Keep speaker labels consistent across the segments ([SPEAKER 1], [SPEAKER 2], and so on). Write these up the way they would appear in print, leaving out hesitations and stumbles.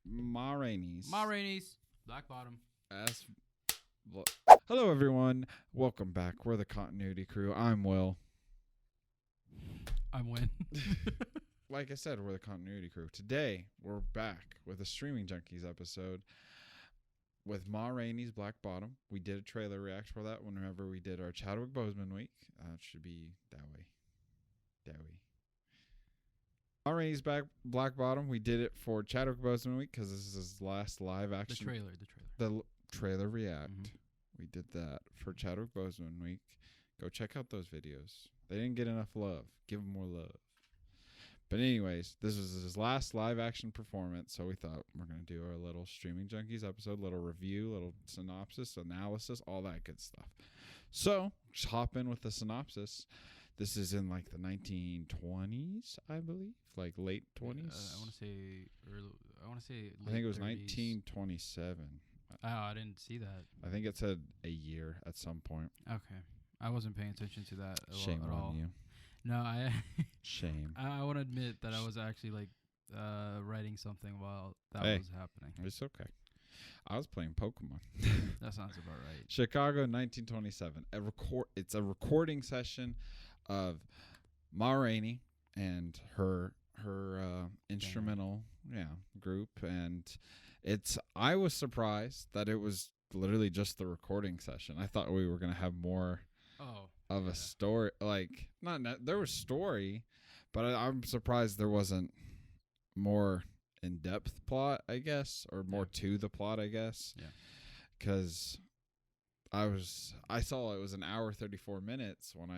[SPEAKER 1] Ma Rainey's.
[SPEAKER 2] Black Bottom.
[SPEAKER 1] Hello, everyone. Welcome back. We're the Continuity Crew. I'm Will.
[SPEAKER 2] I'm Win.
[SPEAKER 1] Like I said, we're the Continuity Crew. Today, we're back with a Streaming Junkies episode with Ma Rainey's Black Bottom. We did a trailer react for that whenever we did our Chadwick Boseman week. It should be that way. Ma Rainey's Black Bottom. We did it for Chadwick Boseman week because this is his last live action. The trailer react. Mm-hmm. We did that for Chadwick Boseman week. Go check out those videos. They didn't get enough love. Give them more love. But anyways, this was his last live action performance, so we thought we're going to do our little Streaming Junkies episode, little review, little synopsis, analysis, all that good stuff. So, just hop in with the synopsis. This is in like the 1920s, I believe, like late 20s.
[SPEAKER 2] I want to say late
[SPEAKER 1] I think it was
[SPEAKER 2] 30s.
[SPEAKER 1] 1927.
[SPEAKER 2] Oh, I didn't see that.
[SPEAKER 1] I think it said a year at some point.
[SPEAKER 2] Okay. I wasn't paying attention to that
[SPEAKER 1] Shame
[SPEAKER 2] at all.
[SPEAKER 1] on you.
[SPEAKER 2] No,
[SPEAKER 1] Shame.
[SPEAKER 2] I want to admit that I was actually like writing something while that was happening.
[SPEAKER 1] It's okay. I was playing Pokemon.
[SPEAKER 2] That sounds about right.
[SPEAKER 1] Chicago, 1927. It's a recording session of Ma Rainey and her instrumental group, and I was surprised that it was literally just the recording session. I thought we were gonna have more of a story, like there was story, but I'm surprised there wasn't more in-depth plot, I guess, or more to the plot, I guess. Yeah. Because I saw it was an hour 34 minutes before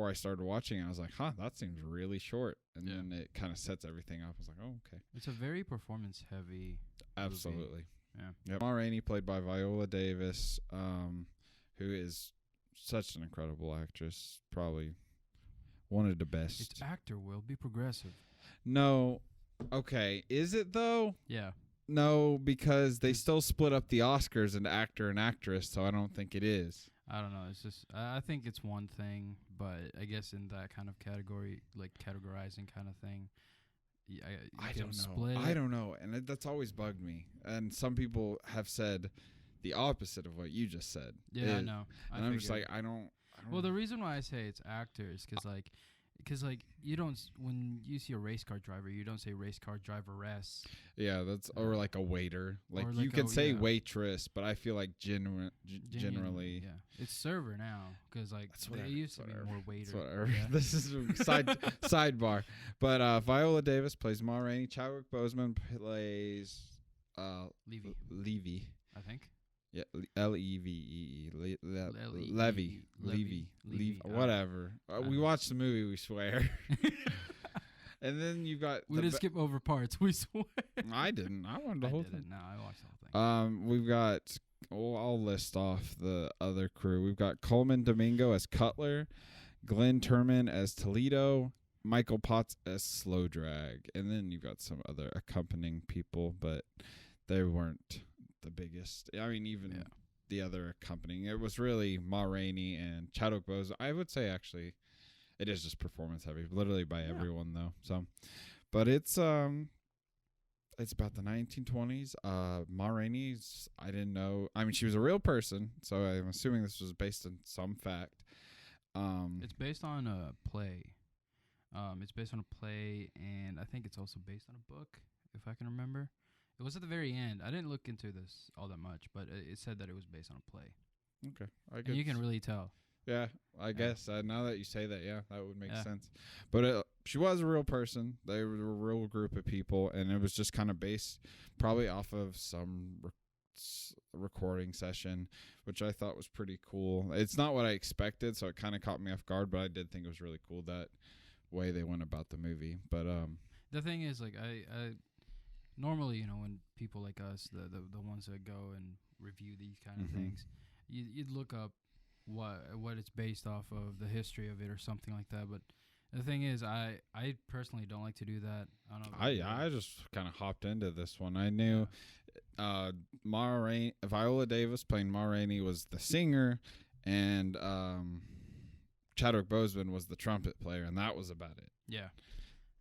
[SPEAKER 1] I started watching. I was like, that seems really short, and then it kind of sets everything up. I was like, oh, okay.
[SPEAKER 2] It's a very performance heavy.
[SPEAKER 1] Absolutely.
[SPEAKER 2] Movie. Yeah.
[SPEAKER 1] Yep. Ma Rainey, played by Viola Davis, who is such an incredible actress, probably one of the best.
[SPEAKER 2] It's actor will be progressive.
[SPEAKER 1] No. Okay. Is it though?
[SPEAKER 2] Yeah.
[SPEAKER 1] No, because they still split up the Oscars into actor and actress, so I don't think it is.
[SPEAKER 2] I don't know. It's just I think it's one thing, but I guess in that kind of category, like categorizing kind of thing,
[SPEAKER 1] I don't know.
[SPEAKER 2] Split
[SPEAKER 1] I don't know, and that's always bugged me. And some people have said the opposite of what you just said.
[SPEAKER 2] Yeah, I know.
[SPEAKER 1] And I'm just like, I don't.
[SPEAKER 2] Well, the reason why I say it's actors, because you don't, when you see a race car driver, you don't say race car driveress.
[SPEAKER 1] Yeah, that's or like a waiter. Like you can say waitress, but I feel like generally,
[SPEAKER 2] yeah, it's server now because like it used to be more waiter.
[SPEAKER 1] Yeah. This is sidebar. But Viola Davis plays Ma Rainey. Chadwick Boseman plays Levy.
[SPEAKER 2] I think.
[SPEAKER 1] Yeah, Levee. Levy. Whatever. We watched the movie, we swear. And then you've got...
[SPEAKER 2] We didn't skip over parts, we swear.
[SPEAKER 1] I didn't. I wanted the whole thing.
[SPEAKER 2] No, I watched the whole thing.
[SPEAKER 1] We've got... I'll list off the other crew. We've got Coleman Domingo as Cutler, Glenn Turman as Toledo, Michael Potts as Slow Drag. And then you've got some other accompanying people, but they weren't the biggest. I mean, even the other accompanying. It was really Ma Rainey and Chadwick Boseman. I would say actually, it is just performance heavy, literally by everyone though. So, but it's about the 1920s. Ma Rainey's, I didn't know. I mean, she was a real person, so I'm assuming this was based on some fact.
[SPEAKER 2] It's based on a play. It's based on a play, and I think it's also based on a book, if I can remember. It was at the very end. I didn't look into this all that much, but it said that it was based on a play.
[SPEAKER 1] Okay.
[SPEAKER 2] And you can really tell.
[SPEAKER 1] Yeah, I guess. Now that you say that, that would make sense. But she was a real person. They were a real group of people, and it was just kind of based probably off of some recording session, which I thought was pretty cool. It's not what I expected, so it kind of caught me off guard, but I did think it was really cool that way they went about the movie. But
[SPEAKER 2] the thing is, like, I normally, when people like us, the ones that go and review these kind of things, you'd look up what it's based off of, the history of it or something like that. But the thing is, I personally don't like to do that.
[SPEAKER 1] I just kind of hopped into this one. I knew Viola Davis playing Ma Rainey was the singer, and Chadwick Boseman was the trumpet player, and that was about it.
[SPEAKER 2] Yeah.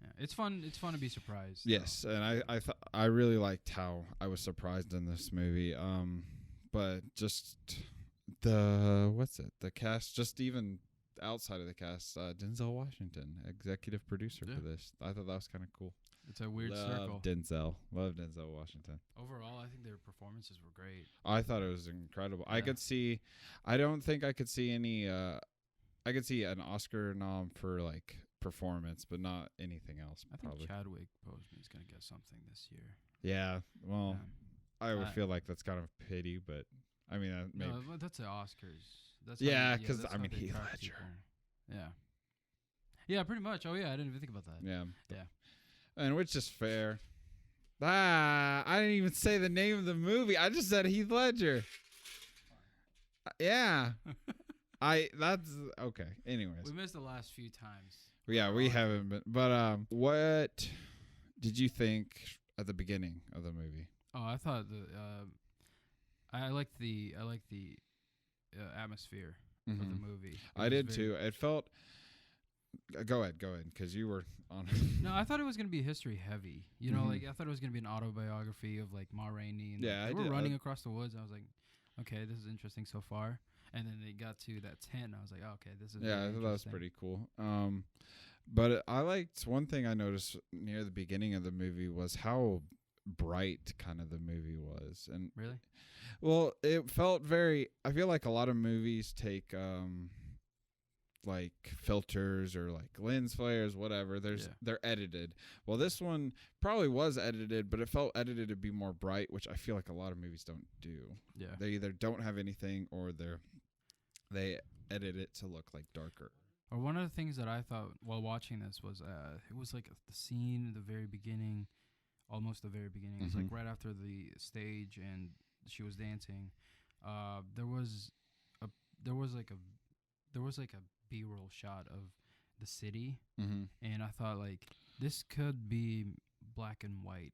[SPEAKER 2] Yeah, it's fun. It's fun to be surprised.
[SPEAKER 1] Yes, and I really liked how I was surprised in this movie. But just the cast, just even outside of the cast, Denzel Washington, executive producer for this. I thought that was kind of cool.
[SPEAKER 2] It's a weird circle.
[SPEAKER 1] Love Denzel Washington.
[SPEAKER 2] Overall, I think their performances were great.
[SPEAKER 1] I thought it was incredible.
[SPEAKER 2] Yeah.
[SPEAKER 1] I don't think I could see any. I could see an Oscar nom for like performance, but not anything else.
[SPEAKER 2] I think
[SPEAKER 1] probably.
[SPEAKER 2] Chadwick Boseman is gonna get something this year.
[SPEAKER 1] Yeah. Well,
[SPEAKER 2] Yeah.
[SPEAKER 1] I would feel like that's kind of pity, but I mean, maybe.
[SPEAKER 2] No, but that's the Oscars. That's
[SPEAKER 1] Because
[SPEAKER 2] that's
[SPEAKER 1] I mean,
[SPEAKER 2] how they
[SPEAKER 1] Heath
[SPEAKER 2] attract
[SPEAKER 1] Ledger.
[SPEAKER 2] people. Yeah. Yeah, pretty much. Oh yeah, I didn't even think about that.
[SPEAKER 1] Yeah.
[SPEAKER 2] Yeah.
[SPEAKER 1] And which is fair. I didn't even say the name of the movie. I just said Heath Ledger. Yeah. That's okay. Anyways.
[SPEAKER 2] We missed the last few times.
[SPEAKER 1] Yeah, we haven't been. But what did you think at the beginning of the movie?
[SPEAKER 2] Oh, I thought I liked the atmosphere of the movie.
[SPEAKER 1] I did too. It felt. Go ahead, because you were on.
[SPEAKER 2] No, I thought it was gonna be history heavy. You know, like I thought it was gonna be an autobiography of like Ma Rainey. And
[SPEAKER 1] yeah,
[SPEAKER 2] they were running across the woods. I was like, okay, this is interesting so far. And then they got to that tent. And I was like, oh, okay, this is.
[SPEAKER 1] Yeah, I thought that was pretty cool. But I liked one thing I noticed near the beginning of the movie was how bright kind of the movie was. And
[SPEAKER 2] really,
[SPEAKER 1] well, it felt very. I feel like a lot of movies take like filters or like lens flares, whatever. They're edited. Well, this one probably was edited, but it felt edited to be more bright, which I feel like a lot of movies don't do.
[SPEAKER 2] Yeah,
[SPEAKER 1] They either don't have anything or they edit it to look like darker.
[SPEAKER 2] Or one of the things that I thought while watching this was it was like the scene at the very beginning, almost the very beginning. It was like right after the stage and she was dancing. There was like a B-roll shot of the city, and I thought like this could be black and white.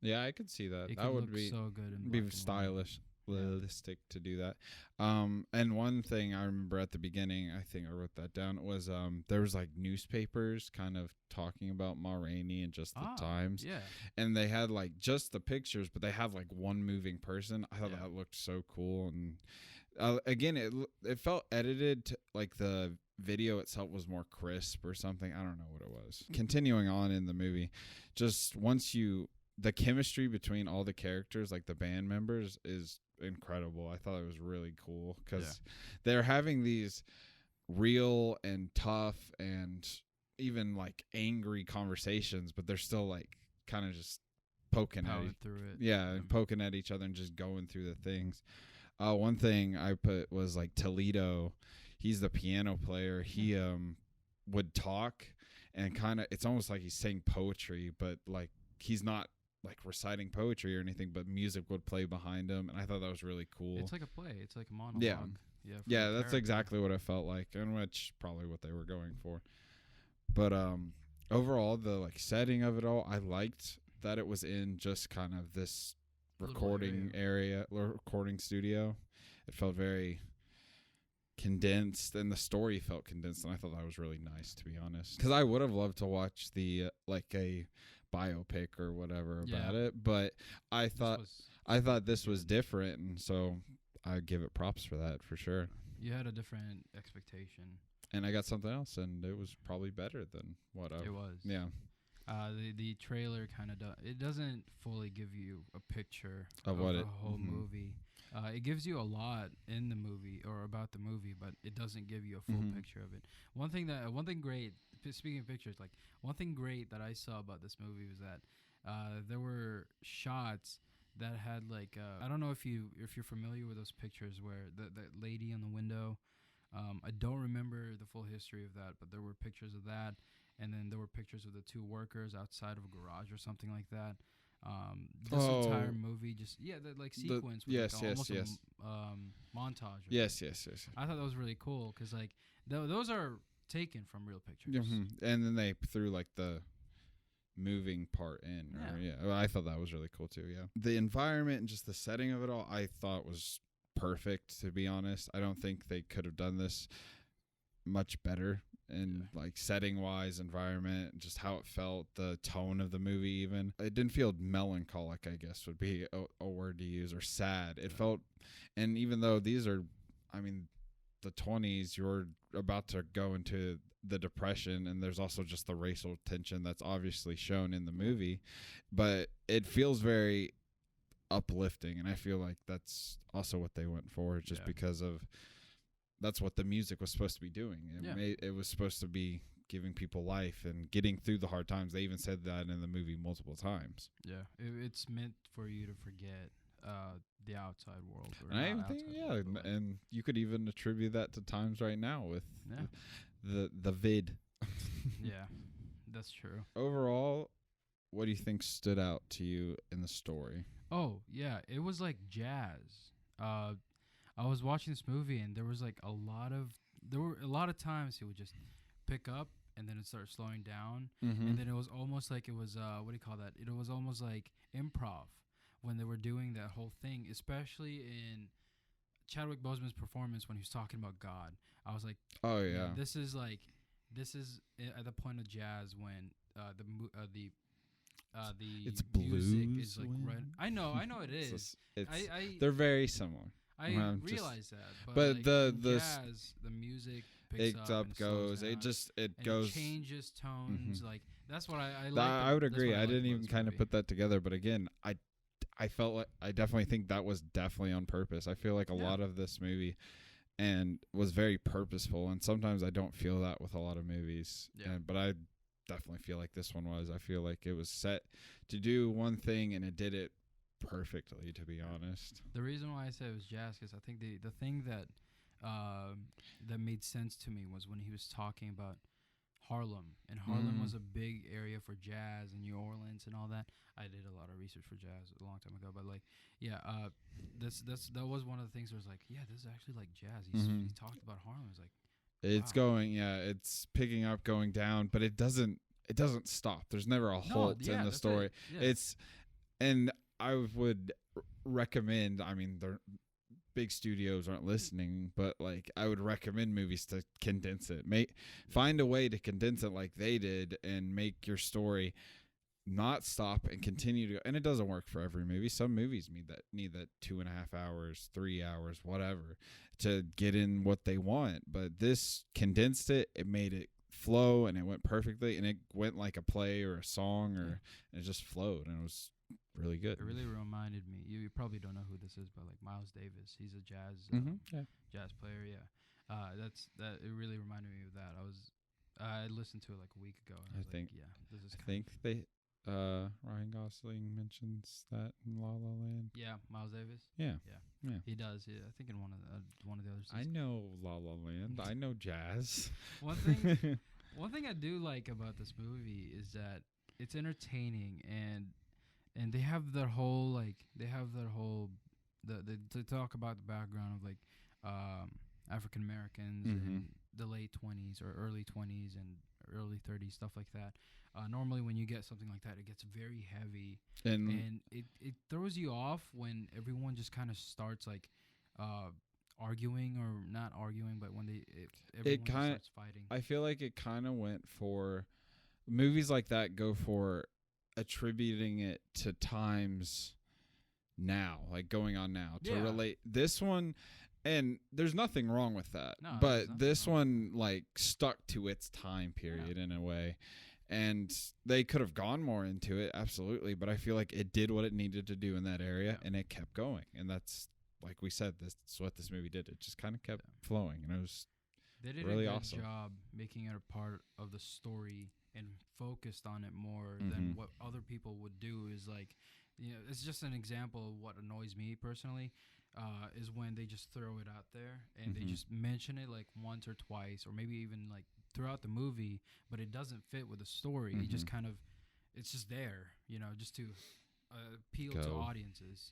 [SPEAKER 1] Yeah, I could see that.
[SPEAKER 2] It
[SPEAKER 1] That
[SPEAKER 2] could
[SPEAKER 1] would
[SPEAKER 2] look
[SPEAKER 1] be
[SPEAKER 2] so good and
[SPEAKER 1] be stylish. Realistic to do that. And one thing I remember at the beginning, I think I wrote that down, was there was like newspapers kind of talking about Ma Rainey and just the times.
[SPEAKER 2] Yeah.
[SPEAKER 1] And they had like just the pictures, but they have like one moving person. I thought that looked so cool. And again, it felt edited to, like the video itself was more crisp or something. I don't know what it was. Continuing on in the movie, just the chemistry between all the characters, like the band members, is incredible. I thought it was really cool because they're having these real and tough and even like angry conversations, but they're still like kind of just poking poking at each other and just going through the things. One thing I put was like Toledo. He's the piano player. He would talk and kind of, it's almost like he's saying poetry, but like he's not like reciting poetry or anything, but music would play behind him, and I thought that was really cool.
[SPEAKER 2] It's like a play. It's like a monologue.
[SPEAKER 1] Yeah, that's exactly what it felt like, and which probably what they were going for. But overall, the like setting of it all, I liked that it was in just kind of this recording studio. It felt very condensed, and the story felt condensed, and I thought that was really nice, to be honest, because I would have loved to watch the like a biopic or whatever about it, but I thought this was different, and so I give it props for that for sure.
[SPEAKER 2] You had a different expectation,
[SPEAKER 1] and I got something else, and it was probably better than what it was. Yeah.
[SPEAKER 2] The trailer kind of it doesn't fully give you a picture of
[SPEAKER 1] what
[SPEAKER 2] the whole movie. It gives you a lot in the movie or about the movie, but it doesn't give you a full picture of it. One thing great, speaking of pictures, like one thing great that I saw about this movie was that there were shots that had like I don't know if you're familiar with those pictures where the lady in the window. I don't remember the full history of that, but there were pictures of that, and then there were pictures of the two workers outside of a garage or something like that. This entire movie just that like sequence with almost a montage.
[SPEAKER 1] Yes.
[SPEAKER 2] I thought that was really cool because like those are taken from real pictures.
[SPEAKER 1] And then they threw like the moving part in. Well, I thought that was really cool too. Yeah, the environment and just the setting of it all, I thought was perfect. To be honest, I don't think they could have done this much better. and like setting wise, environment, just how it felt, the tone of the movie. Even it didn't feel melancholic, I guess would be a word to use, or sad. It felt, and even though these are, I mean, the 20s, you're about to go into the depression, and there's also just the racial tension that's obviously shown in the movie, but it feels very uplifting, and I feel like that's also what they went for, just because of that's what the music was supposed to be doing. It was supposed to be giving people life and getting through the hard times. They even said that in the movie multiple times.
[SPEAKER 2] Yeah, it's meant for you to forget the outside world.
[SPEAKER 1] And I even think, and you could even attribute that to times right now with the vid.
[SPEAKER 2] Yeah, that's true.
[SPEAKER 1] Overall, what do you think stood out to you in the story?
[SPEAKER 2] Oh, yeah, it was like jazz. I was watching this movie, and there were a lot of times he would just pick up and then it started slowing down, and then it was almost like it was what do you call that? It was almost like improv when they were doing that whole thing, especially in Chadwick Boseman's performance when he was talking about God. I was like,
[SPEAKER 1] oh yeah,
[SPEAKER 2] this is at the point of jazz when the
[SPEAKER 1] it's
[SPEAKER 2] music
[SPEAKER 1] blues
[SPEAKER 2] is like right. I know it is.
[SPEAKER 1] They're very similar.
[SPEAKER 2] I realize that,
[SPEAKER 1] but
[SPEAKER 2] like
[SPEAKER 1] the
[SPEAKER 2] jazz, the music picks up,
[SPEAKER 1] goes.
[SPEAKER 2] It
[SPEAKER 1] goes.
[SPEAKER 2] It changes tones. Like that's what I like.
[SPEAKER 1] I would agree. I didn't even kind of put that together, but again, I felt like I definitely think that was definitely on purpose. I feel like a lot of this movie and was very purposeful, and sometimes I don't feel that with a lot of movies. Yeah. But I definitely feel like this one was. I feel like it was set to do one thing, and it did it perfectly, to be honest.
[SPEAKER 2] The reason why I said it was jazz is I think the thing that made sense to me was when he was talking about Harlem, and Harlem was a big area for jazz and New Orleans and all that. I did a lot of research for jazz a long time ago, but like, that was one of the things where I was like, yeah, this is actually like jazz. He talked about Harlem. It's like,
[SPEAKER 1] it's going, it's picking up, going down, but it doesn't stop. There's never a halt in the story. And I would recommend, I mean, the big studios aren't listening, but like I would recommend movies to condense it. Find a way to condense it like they did and make your story not stop and continue to go. And it doesn't work for every movie. Some movies need that 2.5 hours, 3 hours, whatever, to get in what they want. But this condensed it. It made it flow, and it went perfectly, and it went like a play or a song, and it just flowed, and it was really good.
[SPEAKER 2] It really reminded me. You probably don't know who this is, but like Miles Davis, he's a jazz jazz player. Yeah, it really reminded me of that. I listened to it like a week ago. And this is.
[SPEAKER 1] I think Ryan Gosling mentions that in La La Land.
[SPEAKER 2] Yeah, Miles Davis.
[SPEAKER 1] Yeah.
[SPEAKER 2] He does. Yeah, I think in one of the other.
[SPEAKER 1] I know La La Land. I know jazz.
[SPEAKER 2] One thing I do like about this movie is that it's entertaining, and they have their whole they talk about the background of like African Americans in the late 20s or early 20s and early 30s, stuff like that. Normally when you get something like that, it gets very heavy, and it throws you off when everyone just kind of starts like arguing, or not arguing, but when everyone starts fighting.
[SPEAKER 1] I feel like it kind of went for movies like that, go for attributing it to times now, like going on now, to relate this one. And there's nothing wrong with that, but this one like stuck to its time period in a way, and they could have gone more into it, absolutely, but I feel like it did what it needed to do in that area, and it kept going. And that's, like we said, that's what this movie did. It just kind of kept flowing, and it was really awesome.
[SPEAKER 2] They did a good job making it a part of the story and focused on it more than what other people would do. Is like, it's just an example of what annoys me personally, is when they just throw it out there and they just mention it like once or twice, or maybe even like throughout the movie, but it doesn't fit with the story. It just kind of, it's just there, just to appeal to audiences.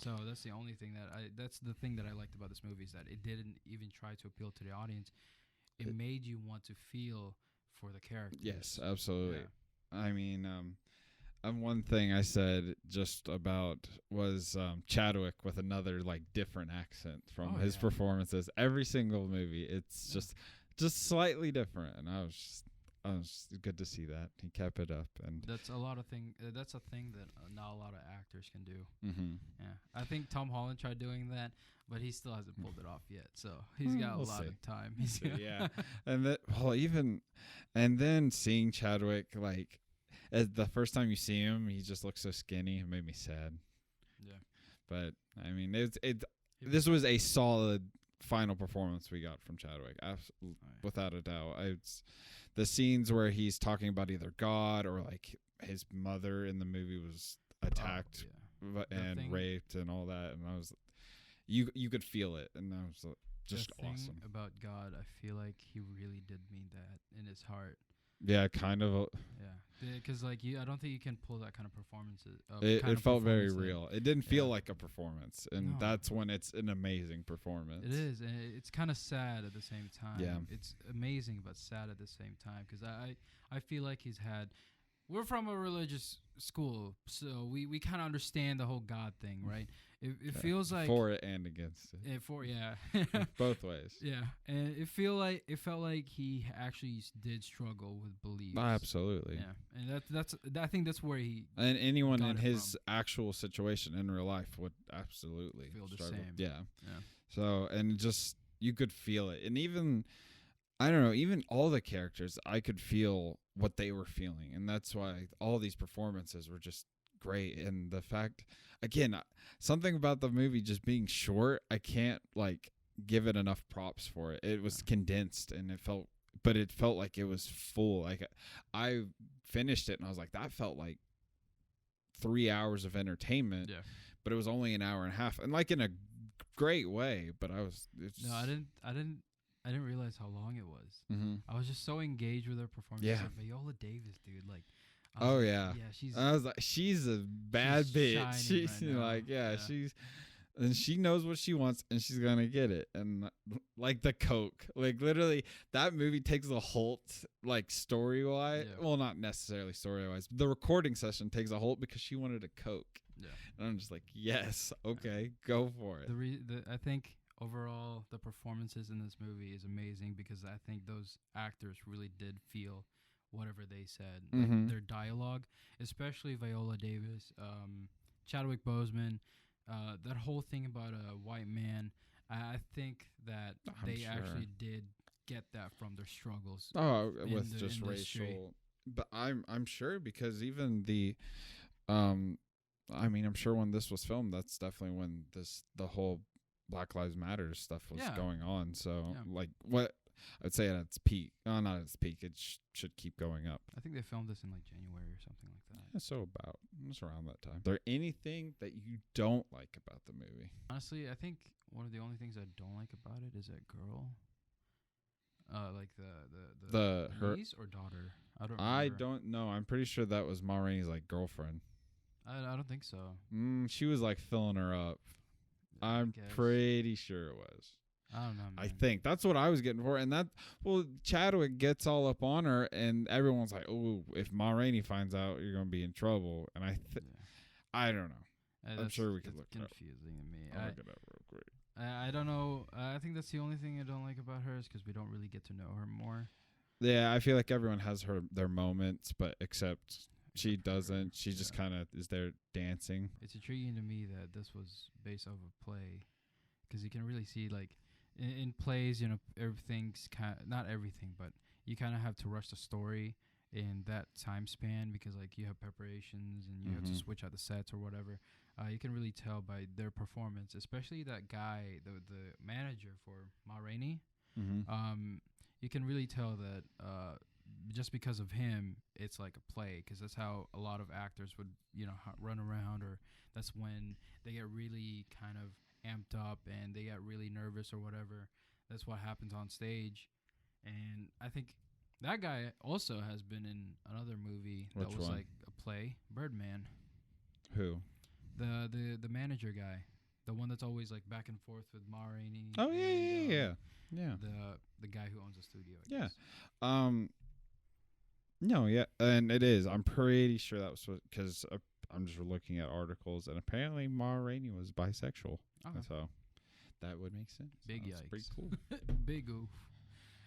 [SPEAKER 2] So that's the only thing that's the thing that I liked about this movie, is that it didn't even try to appeal to the audience. It made you want to feel for the characters.
[SPEAKER 1] Yes, absolutely. Yeah. I mean, one thing I said just about was Chadwick with another like different accent from his performances. Every single movie, it's just just slightly different, and I was good to see that he kept it up. And
[SPEAKER 2] That's a lot of thing. That's a thing that not a lot of actors can do.
[SPEAKER 1] mm-hmm.
[SPEAKER 2] Yeah, I think Tom Holland tried doing that, but he still hasn't pulled it off yet. So he's got
[SPEAKER 1] we'll
[SPEAKER 2] a lot
[SPEAKER 1] see.
[SPEAKER 2] of time.
[SPEAKER 1] Yeah, and that and then seeing Chadwick, like, as the first time you see him, he just looks so skinny. It made me sad.
[SPEAKER 2] Yeah,
[SPEAKER 1] but I mean, this was a solid final performance we got from Chadwick, without a doubt. The scenes where he's talking about either God or like his mother in the movie was attacked and raped and all that, and I was, you could feel it, and I was just awesome.
[SPEAKER 2] About God, I feel like he really did mean that in his heart.
[SPEAKER 1] Yeah, kind of.
[SPEAKER 2] Yeah, because like I don't think you can pull that kind of performances.
[SPEAKER 1] It felt very real. It didn't feel like a performance, and that's when it's an amazing performance.
[SPEAKER 2] It is, and it's kind of sad at the same time.
[SPEAKER 1] Yeah,
[SPEAKER 2] it's amazing but sad at the same time, because I feel like we're from a religious school, so we kind of understand the whole God thing, right? It feels like
[SPEAKER 1] for it and against it. Both ways.
[SPEAKER 2] Yeah, and it felt like he actually did struggle with beliefs.
[SPEAKER 1] Absolutely.
[SPEAKER 2] Yeah, and I think that's where he
[SPEAKER 1] and anyone in his actual situation in real life would absolutely
[SPEAKER 2] feel the
[SPEAKER 1] struggle.
[SPEAKER 2] same.
[SPEAKER 1] Yeah.
[SPEAKER 2] Yeah.
[SPEAKER 1] So, and just you could feel it, and even I don't know, even all the characters, I could feel what they were feeling, and that's why all these performances were just great. And the fact, again, something about the movie just being short, I can't like give it enough props for it. It was condensed, and it felt like it was full. Like I finished it and I was like, that felt like 3 hours of entertainment.
[SPEAKER 2] Yeah.
[SPEAKER 1] But it was only an hour and a half, and like in a great way. But I
[SPEAKER 2] didn't realize how long it was.
[SPEAKER 1] Mm-hmm.
[SPEAKER 2] I was just so engaged with her performance.
[SPEAKER 1] Yeah.
[SPEAKER 2] Like Viola Davis, dude. Like,
[SPEAKER 1] yeah.
[SPEAKER 2] Yeah,
[SPEAKER 1] I was like, she's a bad bitch. She's
[SPEAKER 2] right now.
[SPEAKER 1] And she knows what she wants, and she's gonna get it. And like the coke, like literally, that movie takes a halt, like story wise. Yeah. Well, not necessarily story wise. The recording session takes a halt because she wanted a coke.
[SPEAKER 2] Yeah.
[SPEAKER 1] And I'm just like, yes, okay, go for it.
[SPEAKER 2] I think overall the performances in this movie is amazing, because I think those actors really did feel whatever they said.
[SPEAKER 1] Mm-hmm.
[SPEAKER 2] Like their dialogue, especially Viola Davis, Chadwick Boseman, that whole thing about a white man. I think that they actually did get that from their struggles.
[SPEAKER 1] Oh, with just racial. But I'm sure, because even I'm sure when this was filmed, that's definitely when the whole Black Lives Matter stuff was going on. So like what I'd say at its peak, not at its peak, it should keep going up.
[SPEAKER 2] I think they filmed this in like January or something like that.
[SPEAKER 1] Yeah, so it's around that time. Is there anything that you don't like about the movie?
[SPEAKER 2] Honestly, I think one of the only things I don't like about it is that girl. Like the niece or daughter. I
[SPEAKER 1] don't know. I'm pretty sure that was Ma Rainey's like girlfriend.
[SPEAKER 2] I don't think so.
[SPEAKER 1] She was like filling her up. I'm pretty sure it was.
[SPEAKER 2] I don't know, man.
[SPEAKER 1] I think that's what I was getting for. And Chadwick gets all up on her, and everyone's like, oh, if Ma Rainey finds out, you're going to be in trouble. And I don't know. I'm sure we could look it up.
[SPEAKER 2] Confusing to me.
[SPEAKER 1] I'll look it up real quick.
[SPEAKER 2] I don't know. I think that's the only thing I don't like about her, is because we don't really get to know her more.
[SPEAKER 1] Yeah, I feel like everyone has their moments, but except she doesn't. She just kind of is there dancing.
[SPEAKER 2] It's intriguing to me that this was based off a play, because you can really see, like, in plays, everything's not everything, but you kind of have to rush the story in that time span, because like you have preparations and you have to switch out the sets or whatever. You can really tell by their performance, especially that guy, the manager for Ma Rainey.
[SPEAKER 1] Mm-hmm.
[SPEAKER 2] You can really tell that just because of him, it's like a play, because that's how a lot of actors would run around, or that's when they get really kind of amped up and they get really nervous or whatever. That's what happens on stage. And I think that guy also has been in another movie that was like a play, Birdman.
[SPEAKER 1] Who?
[SPEAKER 2] The manager guy, the one that's always like back and forth with Ma Rainey.
[SPEAKER 1] Oh yeah.
[SPEAKER 2] The guy who owns the studio. I guess.
[SPEAKER 1] No, yeah, and it is. I'm pretty sure that was because I'm just looking at articles, and apparently Ma Rainey was bisexual.
[SPEAKER 2] Okay.
[SPEAKER 1] So that would make sense.
[SPEAKER 2] Big
[SPEAKER 1] That's
[SPEAKER 2] yikes.
[SPEAKER 1] pretty cool.
[SPEAKER 2] Big oof.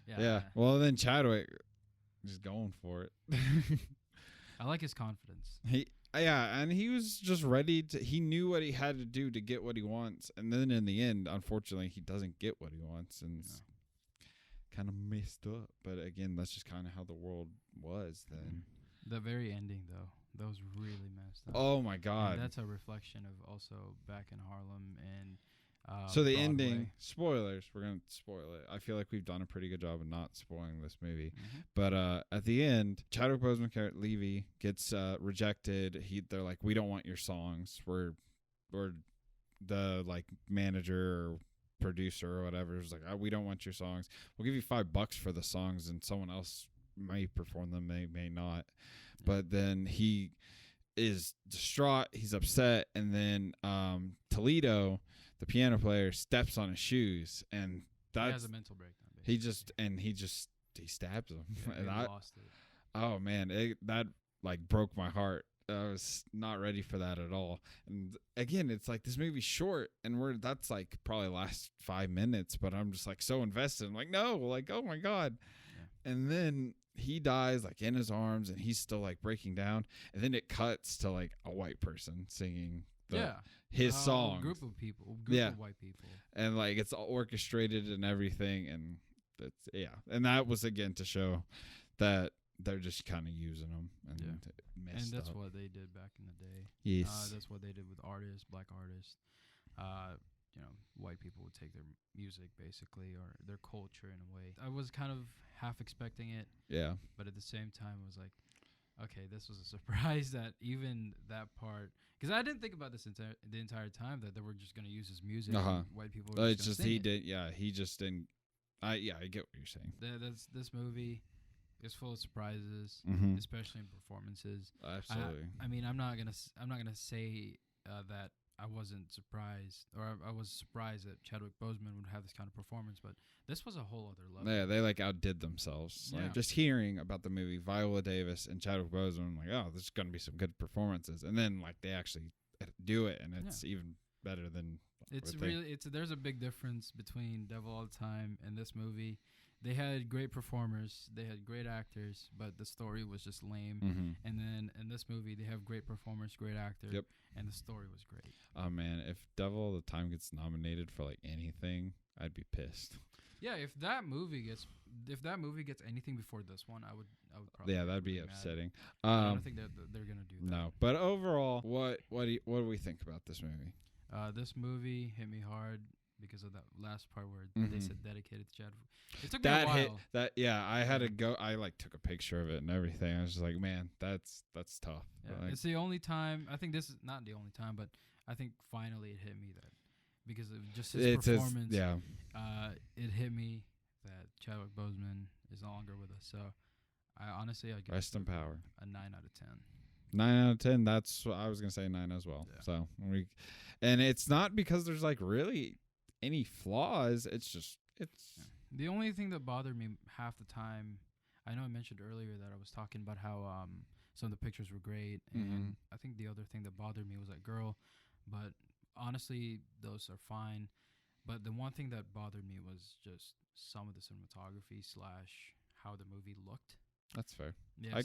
[SPEAKER 1] Yeah. Well, then Chadwick just going for it.
[SPEAKER 2] I like his confidence.
[SPEAKER 1] And he was just ready to. He knew what he had to do to get what he wants, and then in the end, unfortunately, he doesn't get what he wants, and kind of messed up. But again, that's just kind of how the world was then.
[SPEAKER 2] The very ending, though, that was really messed up.
[SPEAKER 1] Oh my God!
[SPEAKER 2] And that's a reflection of also back in Harlem and.
[SPEAKER 1] So the
[SPEAKER 2] Broadway.
[SPEAKER 1] ending, spoilers. We're gonna spoil it. I feel like we've done a pretty good job of not spoiling this movie.
[SPEAKER 2] Mm-hmm.
[SPEAKER 1] But at the end, Chadwick Boseman character Levy gets rejected. They're like, we don't want your songs. We're the like manager or producer or whatever is like, we don't want your songs. We'll give you $5 for the songs, and someone else may perform them, may not. Yeah. But then he is distraught. He's upset, and then Toledo, the piano player, steps on his shoes, and that's,
[SPEAKER 2] he has a mental breakdown. Basically.
[SPEAKER 1] He stabs him.
[SPEAKER 2] Yeah,
[SPEAKER 1] and
[SPEAKER 2] I lost it.
[SPEAKER 1] Oh man, that like broke my heart. I was not ready for that at all. And again, it's like this movie's short, and that's like probably last 5 minutes, but I'm just like so invested. I'm like, no, like, oh my God. Yeah. And then he dies like in his arms, and he's still like breaking down, and then it cuts to like a white person singing his song.
[SPEAKER 2] Group of white people.
[SPEAKER 1] And like it's all orchestrated and everything, and that's and that was again to show that they're just kind of using them and messed
[SPEAKER 2] And that's
[SPEAKER 1] up.
[SPEAKER 2] what they did back in the day.
[SPEAKER 1] Yes.
[SPEAKER 2] That's what they did with artists, black artists. White people would take their music basically, or their culture in a way. I was kind of half expecting it.
[SPEAKER 1] Yeah.
[SPEAKER 2] But at the same time, it was like, okay, this was a surprise that even that part, because I didn't think about this the entire time that they were just going to use his music. And white people were
[SPEAKER 1] it's just
[SPEAKER 2] sing
[SPEAKER 1] he
[SPEAKER 2] it.
[SPEAKER 1] did. Yeah, he just didn't. I get what you're saying.
[SPEAKER 2] This movie is full of surprises, especially in performances.
[SPEAKER 1] Absolutely.
[SPEAKER 2] I mean, I'm not gonna say that I wasn't surprised, or I was surprised that Chadwick Boseman would have this kind of performance, but this was a whole other level.
[SPEAKER 1] Yeah, they like outdid themselves.
[SPEAKER 2] Yeah.
[SPEAKER 1] Like, just hearing about the movie, Viola Davis and Chadwick Boseman, I'm like, oh, there's gonna be some good performances, and then like they actually do it, and it's even better than.
[SPEAKER 2] There's a big difference between Devil All the Time and this movie. They had great performers, they had great actors, but the story was just lame. And then in this movie, they have great performers, great actor, and the story was great.
[SPEAKER 1] Oh man, if Devil All the Time gets nominated for like anything, I'd be pissed.
[SPEAKER 2] Yeah, if that movie gets anything before this one, I would probably.
[SPEAKER 1] Yeah, that'd be
[SPEAKER 2] really
[SPEAKER 1] upsetting.
[SPEAKER 2] I don't think that they're gonna do that.
[SPEAKER 1] No, but overall, what do we think about this movie?
[SPEAKER 2] This movie hit me hard because of that last part where they said dedicated to Chadwick. It took me
[SPEAKER 1] that
[SPEAKER 2] a while.
[SPEAKER 1] hit that I had to go. I like took a picture of it and everything. I was just like, man, that's tough.
[SPEAKER 2] Yeah,
[SPEAKER 1] like,
[SPEAKER 2] it's the only time. I think this is not the only time, but I think finally it hit me that because of just his performance. It hit me that Chadwick Boseman is no longer with us. So I honestly, I'd give
[SPEAKER 1] rest in power.
[SPEAKER 2] A 9 out of 10.
[SPEAKER 1] 9 out of 10. That's what I was gonna say. 9 as well. Yeah. So and it's not because there's like really any flaws. It's just
[SPEAKER 2] The only thing that bothered me half the time, I know I mentioned earlier that I was talking about how some of the pictures were great, and I think the other thing that bothered me was that girl, but honestly, those are fine. But the one thing that bothered me was just some of the cinematography / how the movie looked.
[SPEAKER 1] That's fair.
[SPEAKER 2] Yeah,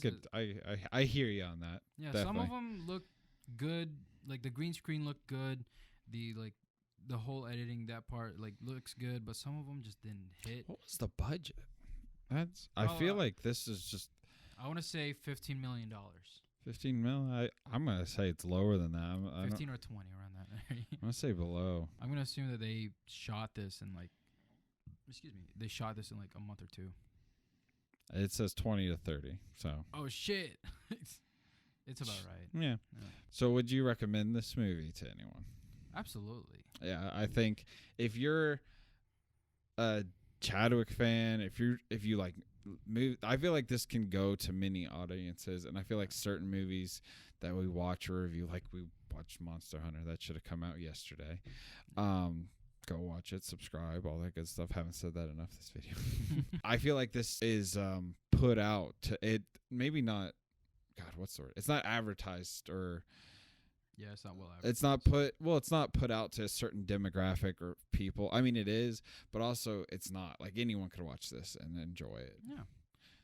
[SPEAKER 1] I hear you on that.
[SPEAKER 2] Yeah,
[SPEAKER 1] definitely.
[SPEAKER 2] Some of them look good. Like the green screen looked good. The whole editing, that part looks good, but some of them just didn't hit.
[SPEAKER 1] What was the budget? I feel like this is just.
[SPEAKER 2] I want to say $15 million.
[SPEAKER 1] 15 mil? I'm gonna say it's lower than that.
[SPEAKER 2] 15 or 20 around that.
[SPEAKER 1] I'm gonna say below.
[SPEAKER 2] I'm gonna assume that they shot this in They shot this in like a month or two.
[SPEAKER 1] It says 20 to 30. So.
[SPEAKER 2] Oh shit! It's about right.
[SPEAKER 1] Yeah. So would you recommend this movie to anyone?
[SPEAKER 2] Absolutely.
[SPEAKER 1] Yeah, I think if you're a Chadwick fan, if you like I feel like this can go to many audiences, and I feel like certain movies that we watch or review, like we watched Monster Hunter, that should have come out yesterday. Go watch it, subscribe, all that good stuff. Haven't said that enough this video. I feel like this is put out to it, maybe not. God, what's the word? It's not advertised or.
[SPEAKER 2] Yeah, it's not well.
[SPEAKER 1] It's not put out to a certain demographic or people. I mean, it is, but also it's not. Like anyone could watch this and enjoy it.
[SPEAKER 2] Yeah,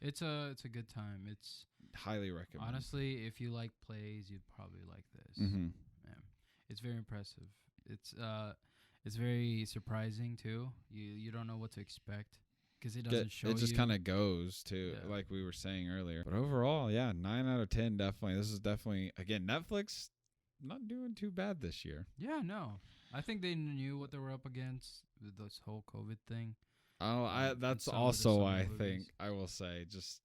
[SPEAKER 2] it's a good time. It's
[SPEAKER 1] highly recommend.
[SPEAKER 2] honestly, if you like plays, you'd probably like this.
[SPEAKER 1] Mm-hmm.
[SPEAKER 2] Yeah, it's very impressive. It's very surprising too. You don't know what to expect because it doesn't show.
[SPEAKER 1] It just
[SPEAKER 2] you.
[SPEAKER 1] kind of goes too, like we were saying earlier. But overall, yeah, 9 out of 10. Definitely, this is definitely again Netflix not doing too bad this year.
[SPEAKER 2] Yeah, no, I think they knew what they were up against with this whole COVID thing.
[SPEAKER 1] Oh, that's also why I think I will say just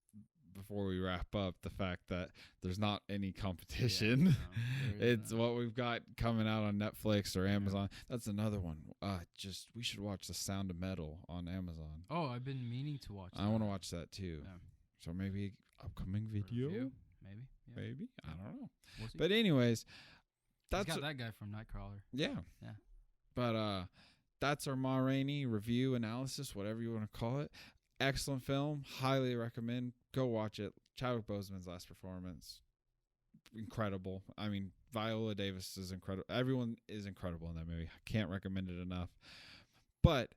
[SPEAKER 1] before we wrap up the fact that there's not any competition.
[SPEAKER 2] Yeah,
[SPEAKER 1] It's what we've got coming out on Netflix or Amazon. That's another one. We should watch The Sound of Metal on Amazon.
[SPEAKER 2] Oh, I've been meaning to watch that.
[SPEAKER 1] I want to watch that too.
[SPEAKER 2] Yeah.
[SPEAKER 1] So maybe upcoming video.
[SPEAKER 2] Review? Maybe. Yeah.
[SPEAKER 1] Maybe. I don't know.
[SPEAKER 2] We'll see.
[SPEAKER 1] But anyways,
[SPEAKER 2] He's
[SPEAKER 1] that's
[SPEAKER 2] got that guy from Nightcrawler.
[SPEAKER 1] yeah.
[SPEAKER 2] Yeah.
[SPEAKER 1] But that's our Ma Rainey review analysis, whatever you want to call it. Excellent film. Highly recommend. Go watch it. Chadwick Boseman's last performance. Incredible. I mean, Viola Davis is incredible. Everyone is incredible in that movie. I can't recommend it enough. But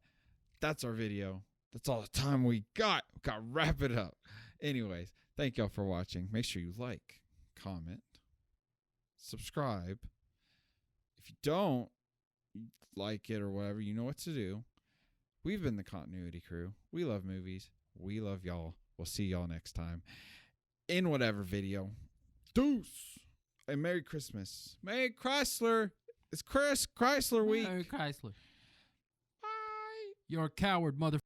[SPEAKER 1] that's our video. That's all the time we got. We got to wrap it up. Anyways, thank y'all for watching. Make sure you like, comment, subscribe. If you don't like it or whatever, you know what to do. We've been the Continuity Crew. We love movies. We love y'all. We'll see y'all next time in whatever video. Deuce. And Merry Christmas. Merry Chrysler. It's Chrysler week.
[SPEAKER 2] Chrysler.
[SPEAKER 1] Bye.
[SPEAKER 2] You're a coward, mother.